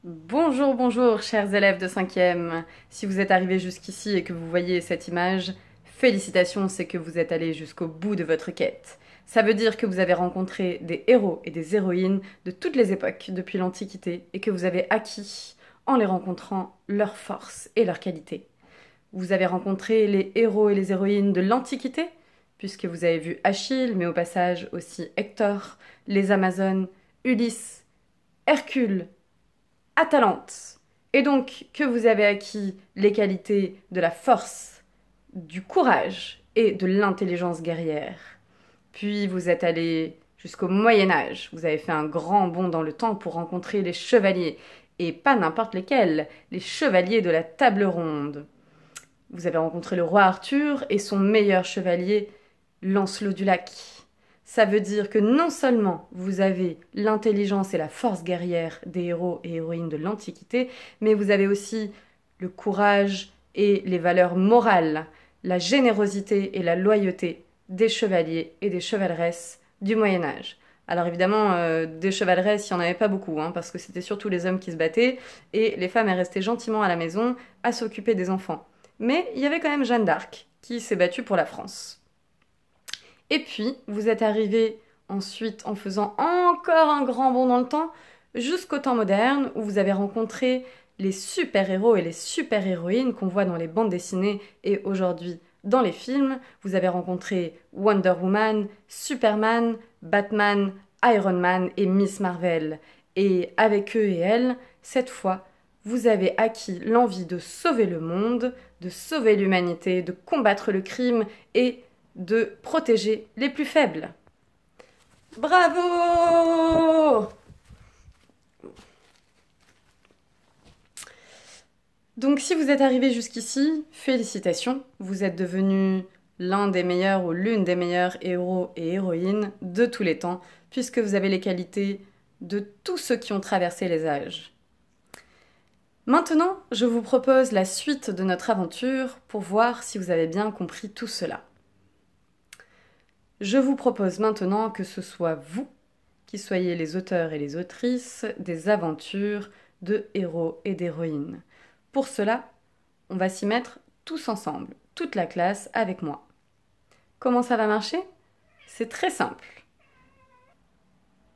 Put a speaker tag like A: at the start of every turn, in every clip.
A: Bonjour, bonjour, chers élèves de 5e. Si vous êtes arrivés jusqu'ici et que vous voyez cette image, félicitations, c'est que vous êtes allés jusqu'au bout de votre quête. Ça veut dire que vous avez rencontré des héros et des héroïnes de toutes les époques depuis l'Antiquité et que vous avez acquis, en les rencontrant, leurs forces et leurs qualités. Vous avez rencontré les héros et les héroïnes de l'Antiquité, puisque vous avez vu Achille, mais au passage aussi Hector, les Amazones, Ulysse, Hercule, Atalante. Et donc que vous avez acquis les qualités de la force, du courage et de l'intelligence guerrière. Puis vous êtes allé jusqu'au Moyen Âge. Vous avez fait un grand bond dans le temps pour rencontrer les chevaliers. Et pas n'importe lesquels, les chevaliers de la table ronde. Vous avez rencontré le roi Arthur et son meilleur chevalier, Lancelot du Lac. Ça veut dire que non seulement vous avez l'intelligence et la force guerrière des héros et héroïnes de l'Antiquité, mais vous avez aussi le courage et les valeurs morales, la générosité et la loyauté des chevaliers et des chevaleresses du Moyen Âge. Alors évidemment, des chevaleresses, il n'y en avait pas beaucoup, parce que c'était surtout les hommes qui se battaient, et les femmes, elles restaient gentiment à la maison à s'occuper des enfants. Mais il y avait quand même Jeanne d'Arc, qui s'est battue pour la France. Et puis, vous êtes arrivé ensuite en faisant encore un grand bond dans le temps, jusqu'au temps moderne, où vous avez rencontré les super-héros et les super-héroïnes qu'on voit dans les bandes dessinées et aujourd'hui dans les films. Vous avez rencontré Wonder Woman, Superman, Batman, Iron Man et Miss Marvel. Et avec eux et elles, cette fois, vous avez acquis l'envie de sauver le monde, de sauver l'humanité, de combattre le crime et de protéger les plus faibles. Bravo! Donc si vous êtes arrivé jusqu'ici, félicitations, vous êtes devenu l'un des meilleurs ou l'une des meilleures héros et héroïnes de tous les temps, puisque vous avez les qualités de tous ceux qui ont traversé les âges. Maintenant, je vous propose la suite de notre aventure pour voir si vous avez bien compris tout cela. Je vous propose maintenant que ce soit vous qui soyez les auteurs et les autrices des aventures de héros et d'héroïnes. Pour cela, on va s'y mettre tous ensemble, toute la classe avec moi. Comment ça va marcher? C'est très simple.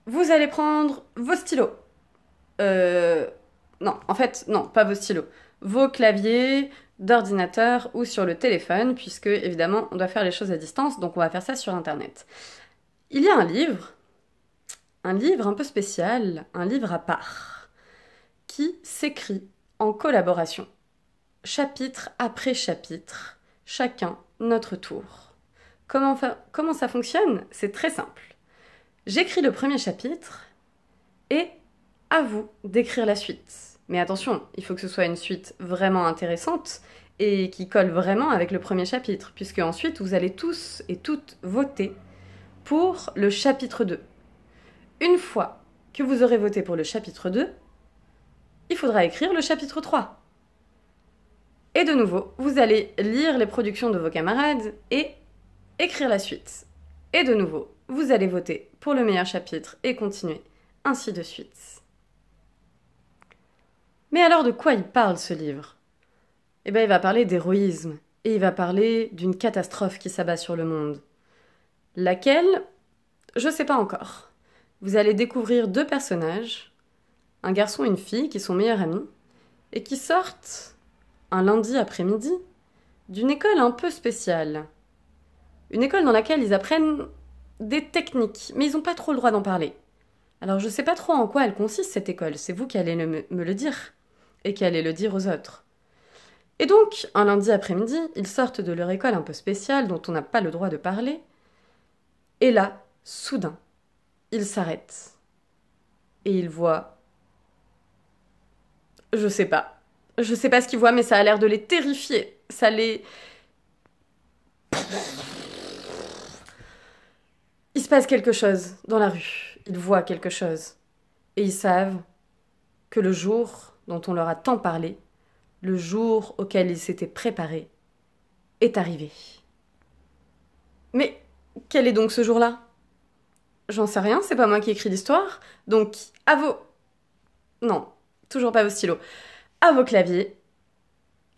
A: Vous allez prendre vos stylos. Non, en fait, non, pas vos stylos. Vos claviers d'ordinateur ou sur le téléphone, puisque évidemment, on doit faire les choses à distance, donc on va faire ça sur Internet. Il y a un livre un peu spécial, un livre à part, qui s'écrit en collaboration, chapitre après chapitre, chacun notre tour. Comment ça fonctionne? C'est très simple. J'écris le premier chapitre et à vous d'écrire la suite. Mais attention, il faut que ce soit une suite vraiment intéressante et qui colle vraiment avec le premier chapitre, puisque ensuite vous allez tous et toutes voter pour le chapitre 2. Une fois que vous aurez voté pour le chapitre 2, il faudra écrire le chapitre 3. Et de nouveau, vous allez lire les productions de vos camarades et écrire la suite. Et de nouveau, vous allez voter pour le meilleur chapitre et continuer, ainsi de suite. Mais alors de quoi il parle ce livre? Eh bien, il va parler d'héroïsme et il va parler d'une catastrophe qui s'abat sur le monde. Laquelle? Je sais pas encore. Vous allez découvrir deux personnages, un garçon et une fille qui sont meilleurs amis, et qui sortent un lundi après-midi d'une école un peu spéciale. Une école dans laquelle ils apprennent des techniques, mais ils n'ont pas trop le droit d'en parler. Alors je sais pas trop en quoi elle consiste cette école, c'est vous qui allez me le dire, et qui allez le dire aux autres. Et donc, un lundi après-midi, ils sortent de leur école un peu spéciale dont on n'a pas le droit de parler, et là, soudain, ils s'arrêtent. Et ils voient... Je sais pas. Je sais pas ce qu'ils voient, mais ça a l'air de les terrifier. Ça les... Il se passe quelque chose dans la rue. Ils voient quelque chose. Et ils savent que le jour dont on leur a tant parlé, le jour auquel ils s'étaient préparés, est arrivé. Mais quel est donc ce jour-là? J'en sais rien, c'est pas moi qui écris l'histoire, donc à vos... Non, toujours pas au stylo, à vos claviers.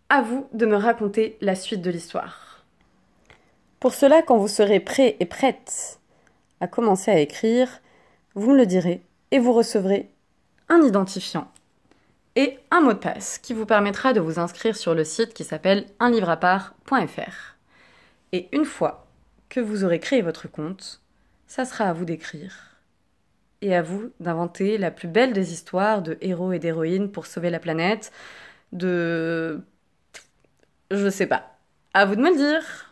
A: À vous de me raconter la suite de l'histoire. Pour cela, quand vous serez prêt et prête à commencer à écrire, vous me le direz et vous recevrez un identifiant et un mot de passe qui vous permettra de vous inscrire sur le site qui s'appelle unlivreapart.fr. Et une fois que vous aurez créé votre compte, ça sera à vous d'écrire et à vous d'inventer la plus belle des histoires de héros et d'héroïnes pour sauver la planète, de... Je sais pas. À vous de me le dire.